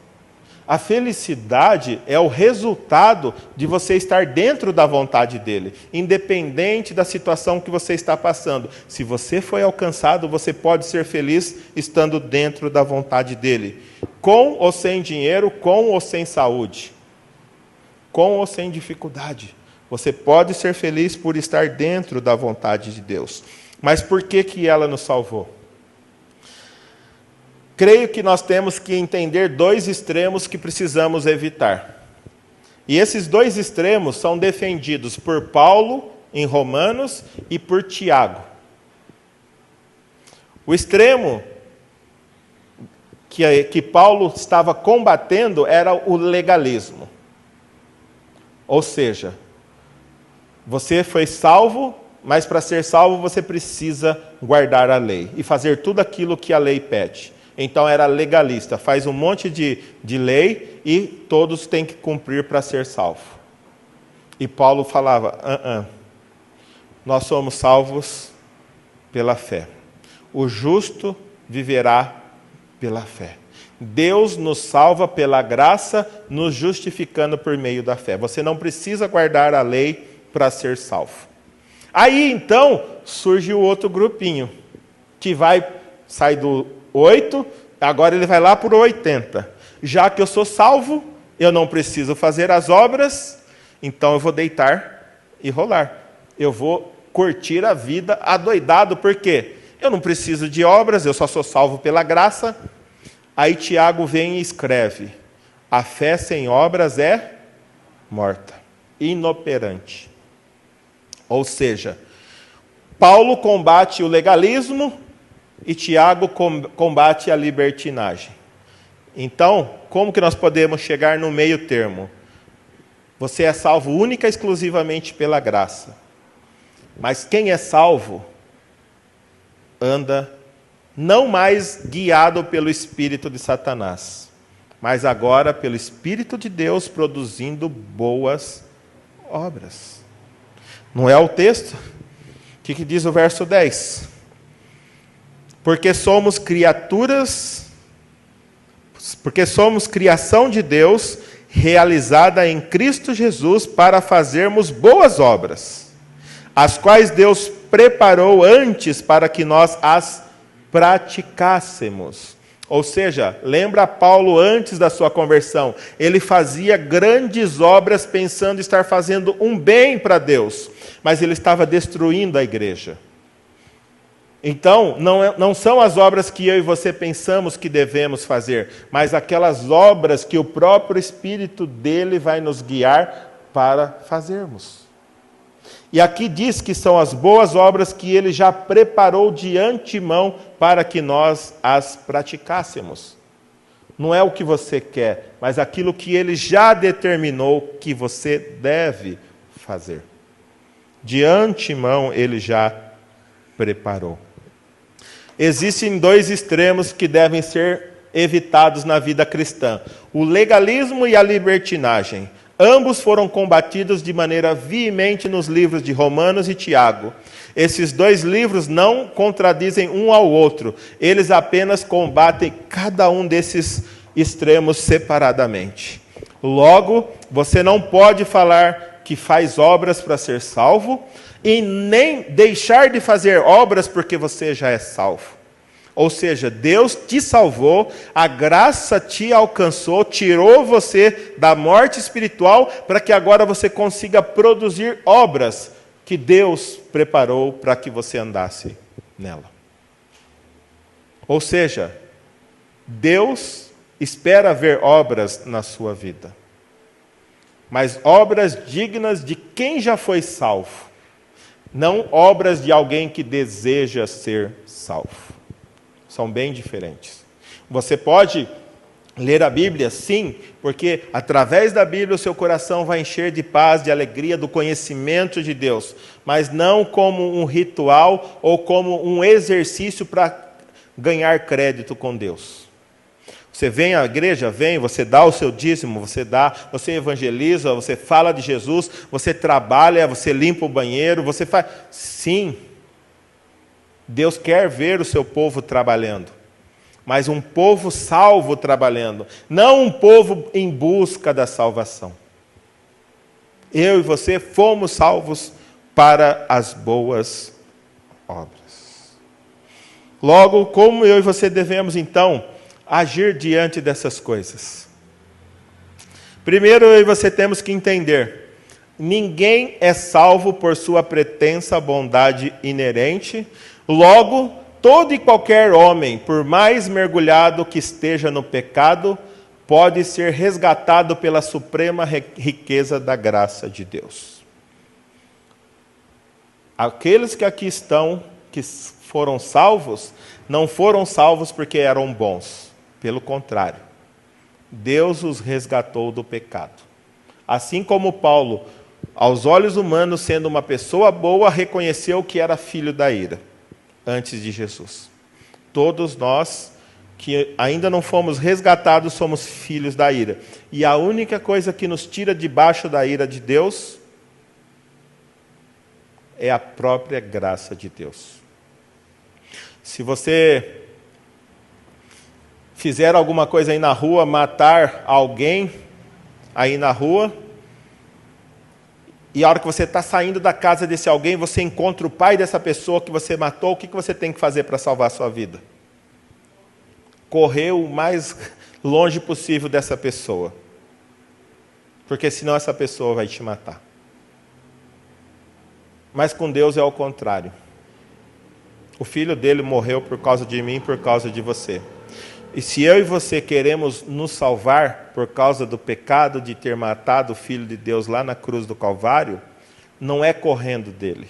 A felicidade é o resultado de você estar dentro da vontade dele, independente da situação que você está passando. Se você foi alcançado, você pode ser feliz estando dentro da vontade dele, com ou sem dinheiro, com ou sem saúde, com ou sem dificuldade. Você pode ser feliz por estar dentro da vontade de Deus. Mas por que ela nos salvou? Creio que nós temos que entender 2 extremos que precisamos evitar. E esses 2 extremos são defendidos por Paulo, em Romanos, e por Tiago. O extremo que Paulo estava combatendo era o legalismo. Ou seja, você foi salvo, mas para ser salvo você precisa guardar a lei e fazer tudo aquilo que a lei pede. Então era legalista, faz um monte de lei e todos têm que cumprir para ser salvo. E Paulo falava, nós somos salvos pela fé. O justo viverá pela fé. Deus nos salva pela graça, nos justificando por meio da fé. Você não precisa guardar a lei para ser salvo. Aí então surge o outro grupinho, que sai do 8, agora ele vai lá para o 80. Já que eu sou salvo, eu não preciso fazer as obras, então eu vou deitar e rolar. Eu vou curtir a vida adoidado, por quê? Eu não preciso de obras, eu só sou salvo pela graça. Aí Tiago vem e escreve, a fé sem obras é morta, inoperante. Ou seja, Paulo combate o legalismo, e Tiago combate a libertinagem. Então, como que nós podemos chegar no meio termo? Você é salvo única e exclusivamente pela graça. Mas quem é salvo anda não mais guiado pelo espírito de Satanás, mas agora pelo Espírito de Deus produzindo boas obras. Não é o texto? O que diz o verso 10? Porque somos criação de Deus, realizada em Cristo Jesus para fazermos boas obras, as quais Deus preparou antes para que nós as praticássemos. Ou seja, lembra Paulo antes da sua conversão, ele fazia grandes obras pensando estar fazendo um bem para Deus, mas ele estava destruindo a igreja. Então, não são as obras que eu e você pensamos que devemos fazer, mas aquelas obras que o próprio Espírito dele vai nos guiar para fazermos. E aqui diz que são as boas obras que ele já preparou de antemão para que nós as praticássemos. Não é o que você quer, mas aquilo que ele já determinou que você deve fazer. De antemão ele já preparou. Existem dois extremos que devem ser evitados na vida cristã: o legalismo e a libertinagem. Ambos foram combatidos de maneira veemente nos livros de Romanos e Tiago. Esses dois livros não contradizem um ao outro, eles apenas combatem cada um desses extremos separadamente. Logo, você não pode falar que faz obras para ser salvo e nem deixar de fazer obras porque você já é salvo. Ou seja, Deus te salvou, a graça te alcançou, tirou você da morte espiritual para que agora você consiga produzir obras que Deus preparou para que você andasse nela. Ou seja, Deus espera ver obras na sua vida, mas obras dignas de quem já foi salvo, não obras de alguém que deseja ser salvo. São bem diferentes. Você pode ler a Bíblia, sim, porque através da Bíblia o seu coração vai encher de paz, de alegria, do conhecimento de Deus, mas não como um ritual ou como um exercício para ganhar crédito com Deus. Você vem à igreja, vem, você dá o seu dízimo, você evangeliza, você fala de Jesus, você trabalha, você limpa o banheiro, você faz... Sim, Deus quer ver o seu povo trabalhando, mas um povo salvo trabalhando, não um povo em busca da salvação. Eu e você fomos salvos para as boas obras. Logo, como eu e você devemos, então, agir diante dessas coisas? Primeiro, eu e você temos que entender: ninguém é salvo por sua pretensa bondade inerente. Logo, todo e qualquer homem, por mais mergulhado que esteja no pecado, pode ser resgatado pela suprema riqueza da graça de Deus. Aqueles que aqui estão, que foram salvos, não foram salvos porque eram bons. Pelo contrário, Deus os resgatou do pecado. Assim como Paulo, aos olhos humanos, sendo uma pessoa boa, reconheceu que era filho da ira antes de Jesus. Todos nós que ainda não fomos resgatados somos filhos da ira. E a única coisa que nos tira debaixo da ira de Deus é a própria graça de Deus. Se você fizer alguma coisa aí na rua, matar alguém aí na rua, e a hora que você está saindo da casa desse alguém, você encontra o pai dessa pessoa que você matou, o que você tem que fazer para salvar a sua vida? Correr o mais longe possível dessa pessoa. Porque senão essa pessoa vai te matar. Mas com Deus é ao contrário. O filho dele morreu por causa de mim, por causa de você. E se eu e você queremos nos salvar por causa do pecado de ter matado o Filho de Deus lá na cruz do Calvário, não é correndo dele.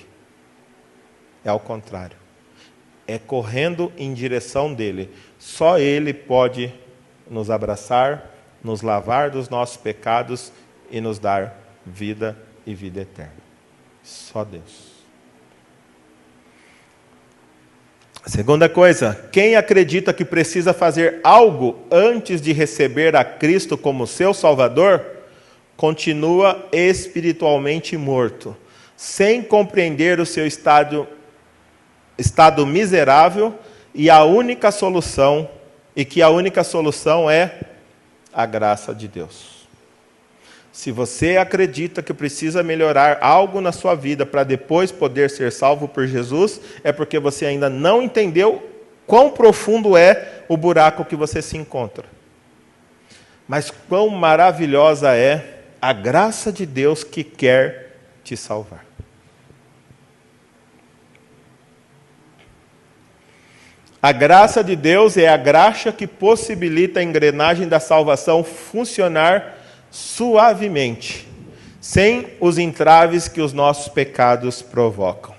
É ao contrário. É correndo em direção dele. Só ele pode nos abraçar, nos lavar dos nossos pecados e nos dar vida e vida eterna. Só Deus. Segunda coisa, quem acredita que precisa fazer algo antes de receber a Cristo como seu Salvador, continua espiritualmente morto, sem compreender o seu estado miserável e que a única solução é a graça de Deus. Se você acredita que precisa melhorar algo na sua vida para depois poder ser salvo por Jesus, é porque você ainda não entendeu quão profundo é o buraco que você se encontra. Mas quão maravilhosa é a graça de Deus que quer te salvar. A graça de Deus é a graxa que possibilita a engrenagem da salvação funcionar suavemente, sem os entraves que os nossos pecados provocam.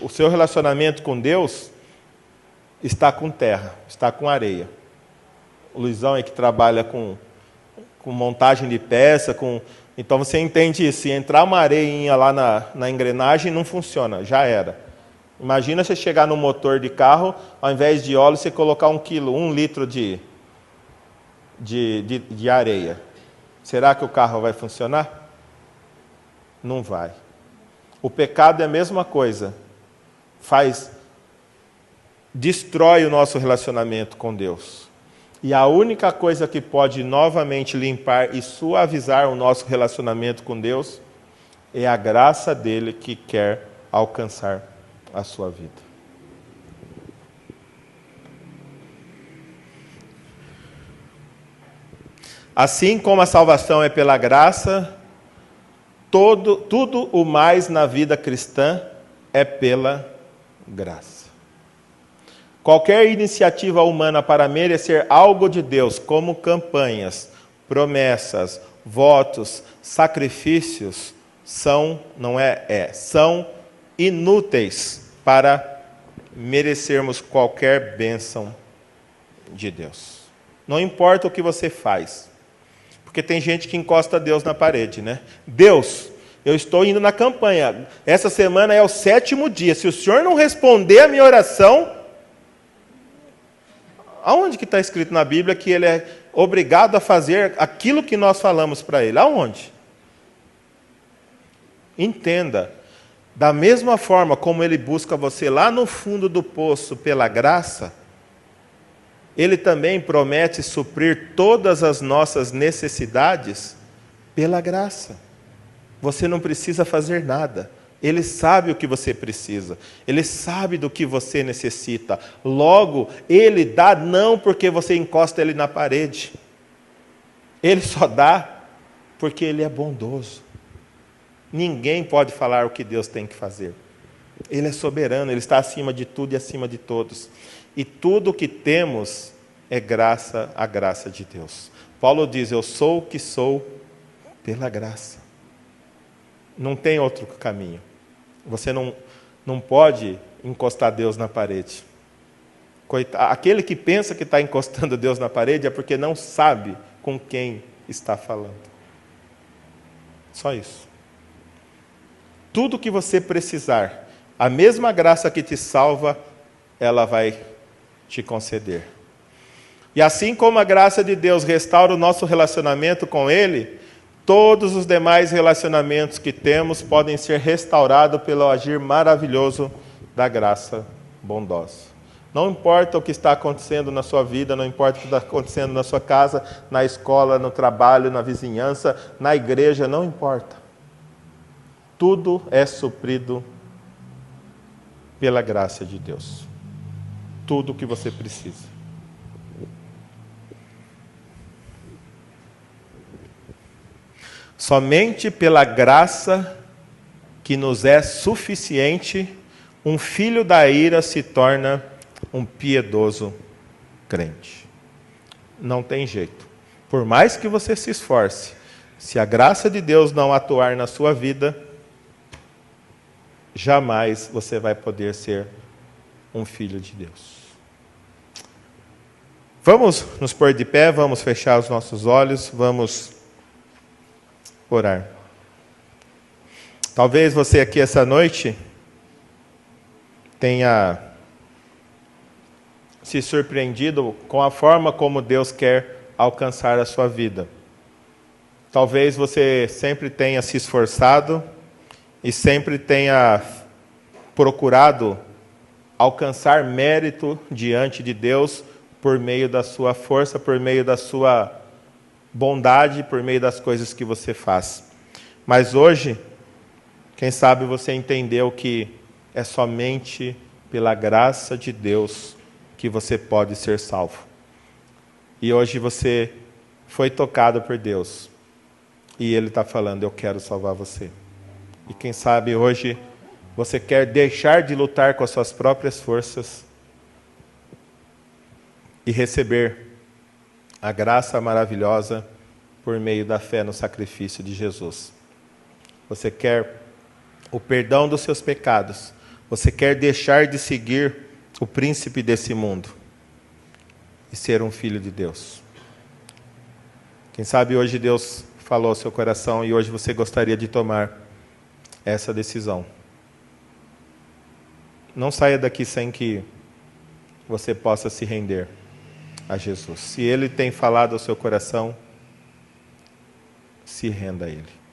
O seu relacionamento com Deus está com terra, está com areia. O Luizão é que trabalha com montagem de peça, então você entende isso. Se entrar uma areinha lá na engrenagem, não funciona, já era. Imagina você chegar no motor de carro, ao invés de óleo, você colocar 1 litro de areia. Será que o carro vai funcionar? Não vai. O pecado é a mesma coisa. Destrói o nosso relacionamento com Deus. E a única coisa que pode novamente limpar e suavizar o nosso relacionamento com Deus é a graça dele que quer alcançar a sua vida. Assim como a salvação é pela graça, tudo o mais na vida cristã é pela graça. Qualquer iniciativa humana para merecer algo de Deus, como campanhas, promessas, votos, sacrifícios, são inúteis para merecermos qualquer bênção de Deus. Não importa o que você faz. Porque tem gente que encosta Deus na parede, né? Deus, eu estou indo na campanha. Essa semana é o 7º dia. Se o Senhor não responder a minha oração, aonde que está escrito na Bíblia que Ele é obrigado a fazer aquilo que nós falamos para Ele? Aonde? Entenda, da mesma forma como Ele busca você lá no fundo do poço pela graça, Ele também promete suprir todas as nossas necessidades pela graça. Você não precisa fazer nada. Ele sabe o que você precisa. Ele sabe do que você necessita. Logo, Ele dá não porque você encosta Ele na parede. Ele só dá porque Ele é bondoso. Ninguém pode falar o que Deus tem que fazer. Ele é soberano, Ele está acima de tudo e acima de todos. E tudo o que temos é a graça de Deus. Paulo diz, eu sou o que sou pela graça. Não tem outro caminho. Você não pode encostar Deus na parede. Aquele que pensa que está encostando Deus na parede é porque não sabe com quem está falando. Só isso. Tudo que você precisar, a mesma graça que te salva, ela vai te conceder. E assim como a graça de Deus restaura o nosso relacionamento com Ele, todos os demais relacionamentos que temos podem ser restaurados pelo agir maravilhoso da graça bondosa. Não importa o que está acontecendo na sua vida, não importa o que está acontecendo na sua casa, na escola, no trabalho, na vizinhança, na igreja, não importa. Tudo é suprido pela graça de Deus. Tudo o que você precisa. Somente pela graça que nos é suficiente, um filho da ira se torna um piedoso crente. Não tem jeito. Por mais que você se esforce, se a graça de Deus não atuar na sua vida, jamais você vai poder ser um filho de Deus. Vamos nos pôr de pé, vamos fechar os nossos olhos, vamos orar. Talvez você aqui essa noite tenha se surpreendido com a forma como Deus quer alcançar a sua vida. Talvez você sempre tenha se esforçado e sempre tenha procurado alcançar mérito diante de Deus por meio da sua força, por meio da sua bondade, por meio das coisas que você faz. Mas hoje, quem sabe você entendeu que é somente pela graça de Deus que você pode ser salvo. E hoje você foi tocado por Deus. E Ele está falando, eu quero salvar você. E quem sabe hoje você quer deixar de lutar com as suas próprias forças e receber a graça maravilhosa por meio da fé no sacrifício de Jesus. Você quer o perdão dos seus pecados. Você quer deixar de seguir o príncipe desse mundo e ser um filho de Deus. Quem sabe hoje Deus falou ao seu coração e hoje você gostaria de tomar essa decisão. Não saia daqui sem que você possa se render a Jesus. Se Ele tem falado ao seu coração, se renda a Ele.